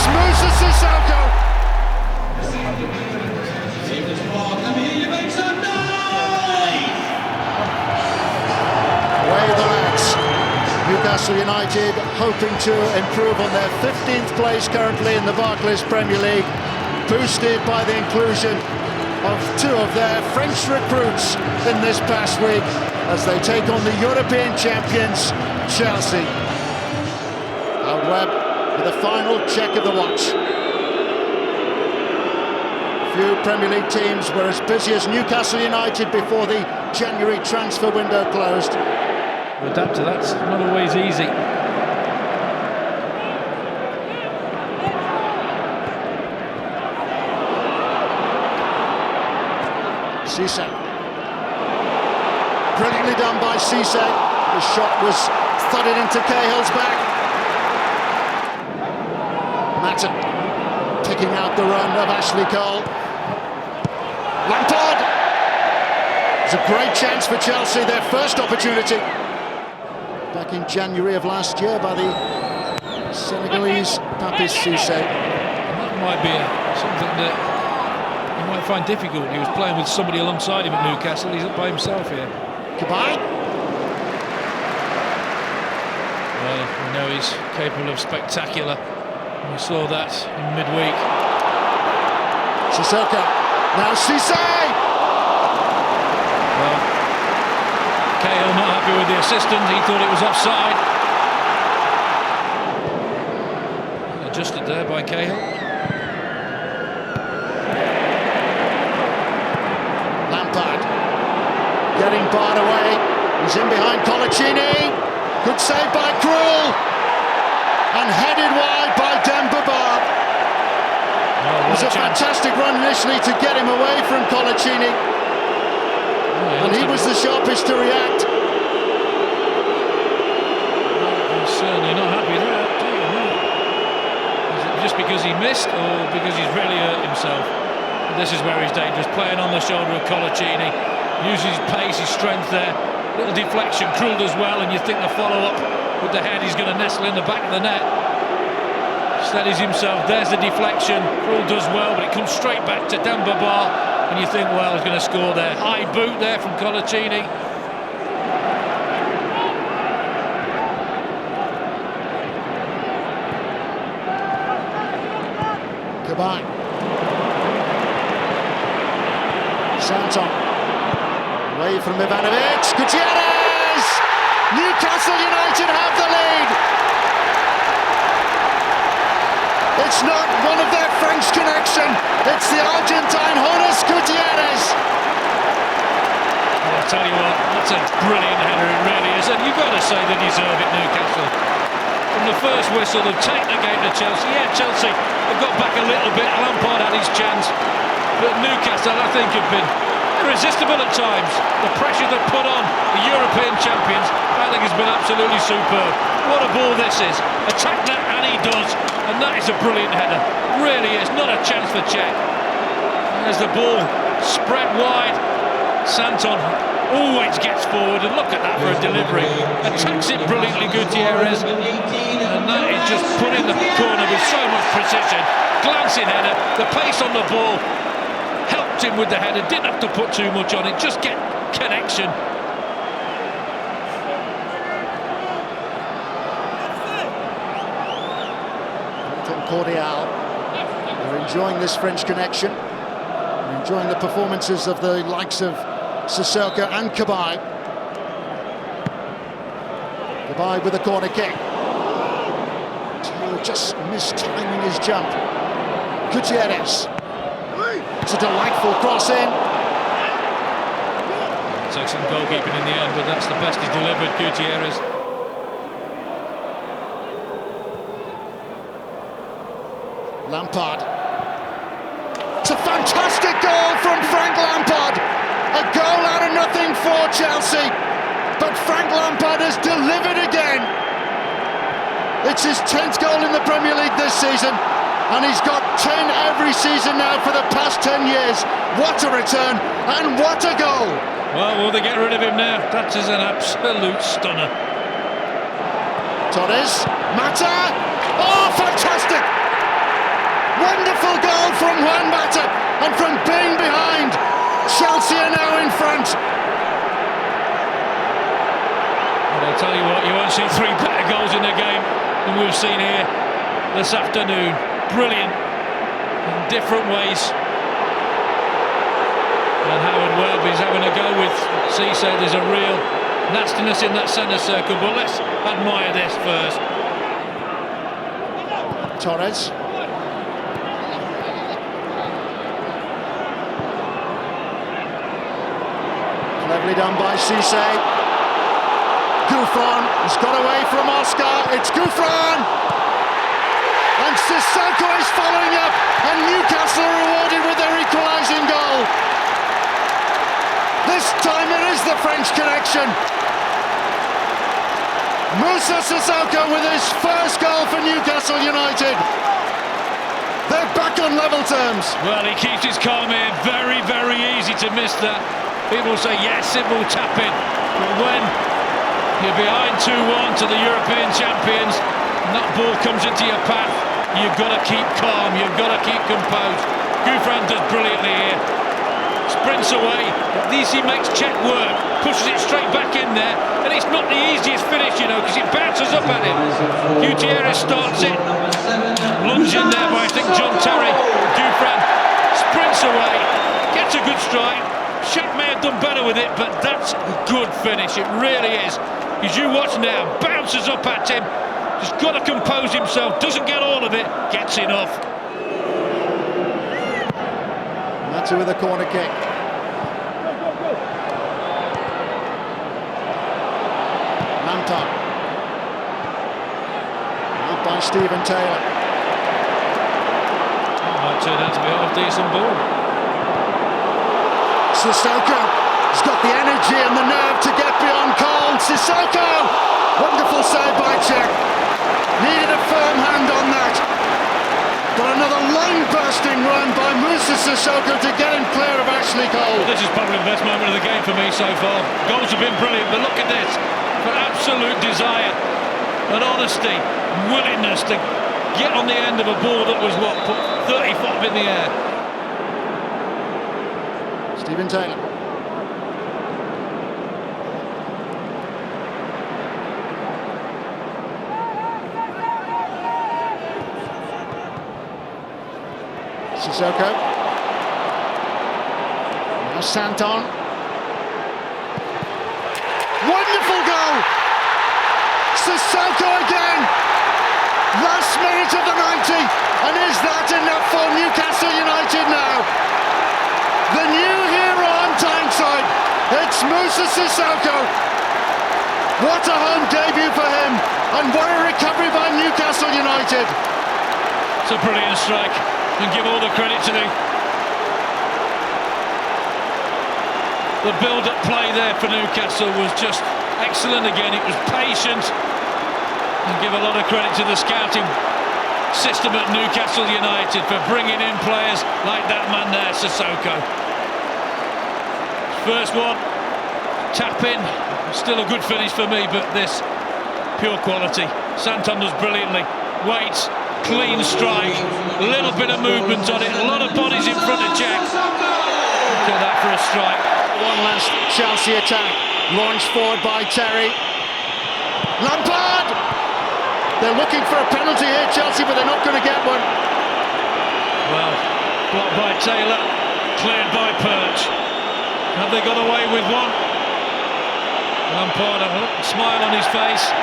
It's Musa Sissoko. Away the lads. Newcastle United hoping to improve on their 15th place currently in the Barclays Premier League, boosted by the inclusion of two of their French recruits in this past week as they take on the European champions, Chelsea. Howard Webb with a final check of the watch. Few Premier League teams were as busy as Newcastle United before the January transfer window closed. To adapt to that's not always easy. Cisse. Brilliantly done by Cisse. The shot was thudded into Cahill's back. Matten picking out the run of Ashley Cole. Lampard! It's a great chance for Chelsea, their first opportunity. Back in January of last year by the Senegalese Papis Cisse. That might be something that he might find difficult. He was playing with somebody alongside him at Newcastle. He's up by himself here. Goodbye. Well, we know he's capable of spectacular. We saw that in midweek. Sissoko. Now Cisse! Well, Cahill not happy with the assistant. He thought it was offside. Adjusted there by Cahill. Lampard getting barred away. He's in behind Colaccini. Good save by Krul. And headed wide by Demba Ba. It was a fantastic run initially to get him away from Colaccini. And he was the sharpest to react. He's certainly not happy there, do you know? Is it just because he missed or because he's really hurt himself? This is where he's dangerous, playing on the shoulder of Colaccini. Uses his pace, his strength there. Little deflection, Krul does well, and you think the follow-up with the head, he's going to nestle in the back of the net. Steadies himself, there's the deflection. Krul does well, but it comes straight back to Demba Ba. And you think, well, he's going to score there. High boot there from Colaccini. Goodbye. Santon. Away from Ivanovic. Gutierrez! Newcastle United have the lead. It's not one of their French connection. It's the Argentine Jonas Gutierrez. Well, I'll tell you what, that's a brilliant header, it really is. And you've got to say they deserve it, Newcastle. From the first whistle, they've taken the game to Chelsea. Yeah, Chelsea have got back a little bit. Lampard had his chance. But Newcastle, I think, have been irresistible at times. The pressure they put on the European champions, I think, has been absolutely superb. What a ball this is. Attack that, and he does. And that is a brilliant header. Really is. Not a chance for Czech. There's the ball spread wide. Santon always gets forward, and look at that for a delivery. Attacks it brilliantly, Gutierrez. And that is just put in the corner with so much precision. Glancing header. The pace on the ball helped him with the header. Didn't have to put too much on it. Just get connection. Cordial. They're enjoying this French connection. They're enjoying the performances of the likes of Sissoko and Cabaye. Cabaye with a corner kick. Taylor just mistiming his jump. Gutierrez. It's a delightful cross in. It's excellent goalkeeping in the end, but that's the best he delivered, Gutierrez. Lampard. It's a fantastic goal from Frank Lampard. A goal out of nothing for Chelsea. But Frank Lampard has delivered again. It's his 10th goal in the Premier League this season. And he's got 10 every season now for the past 10 years. What a return and what a goal. Well, will they get rid of him now? That is an absolute stunner. Torres. Mata. Oh, fantastic. Wonderful goal from Juan Mata, and from being behind, Chelsea are now in front. And I'll tell you what, you won't see three better goals in the game than we've seen here this afternoon. Brilliant in different ways. And Howard Welby's having a go with Cisse. There's a real nastiness in that centre circle, but let's admire this first. Torres. Cleverly done by Cisse. Gouffron has got away from Oscar. It's Gouffron! And Sissoko is following up, and Newcastle are rewarded with their equalising goal. This time it is the French connection. Moussa Sissoko with his first goal for Newcastle United. They're back on level terms. Well, he keeps his calm here. Very, very easy to miss that. People say, yes, it will tap in. But when you're behind 2-1 to the European champions, and that ball comes into your path, you've got to keep calm, you've got to keep composed. Gouffron does brilliantly here. Sprints away, at least he makes check work, pushes it straight back in there, and it's not the easiest finish, you know, because it bounces up at him. Gutierrez starts it, lunged in there by, I think, John Terry. Gouffron sprints away, gets a good strike. Shaq may have done better with it, but that's a good finish, it really is. As you watch now, bounces up at him, just got to compose himself, doesn't get all of it, gets enough. Mata with a corner kick. Lampard. Out by Stephen Taylor. Might turn out to be a half-decent ball. Sissoko has got the energy and the nerve to get beyond Cole. Sissoko! Wonderful save by Czech. Needed a firm hand on that. But another line-bursting run by Moussa Sissoko to get him clear of Ashley Cole. This is probably the best moment of the game for me so far. Goals have been brilliant, but look at this. For absolute desire and honesty, willingness to get on the end of a ball that was, what, put 30 foot up in the air. Stephen Taylor. Sissoko. Now Santon. Wonderful goal! Sissoko again! Last minute of the 90, and is that enough for Newcastle United now? The new hero on Tyneside, it's Moussa Sissoko. What a home debut for him, and what a recovery by Newcastle United. It's a brilliant strike, and give all the credit to the build-up play there for Newcastle was just excellent again. It was patient, and give a lot of credit to the scouting system at Newcastle United for bringing in players like that man there, Sissoko. First one, tap in, still a good finish for me, but this, pure quality. Santon does brilliantly, waits, clean strike, a little bit of movement on it, a lot of bodies in front of Jack. Look at that for a strike. One last Chelsea attack, launched forward by Terry. Lampard! They're looking for a penalty here, Chelsea, but they're not going to get one. Well, blocked by Taylor, cleared by Perch. Have they got away with one? Lampard, a smile on his face.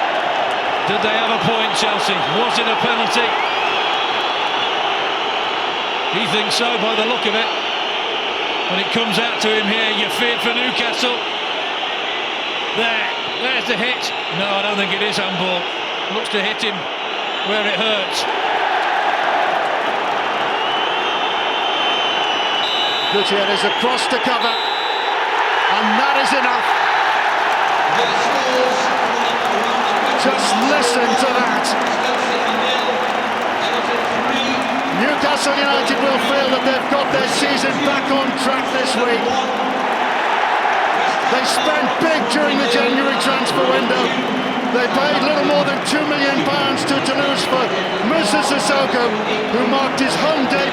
Did they have a point, Chelsea? Was it a penalty? He thinks so by the look of it. When it comes out to him here, you feared for Newcastle. There's the hit. No, I don't think it is handball. Looks to hit him where it hurts. Gutierrez across to cover, and that is enough. Just listen to that. Newcastle United will feel that they've got their season back on track this week. They spent big during the January transfer window. They paid little more than £2 million to Toulouse for Moussa Sissoko. Sissoko, who marked his home debut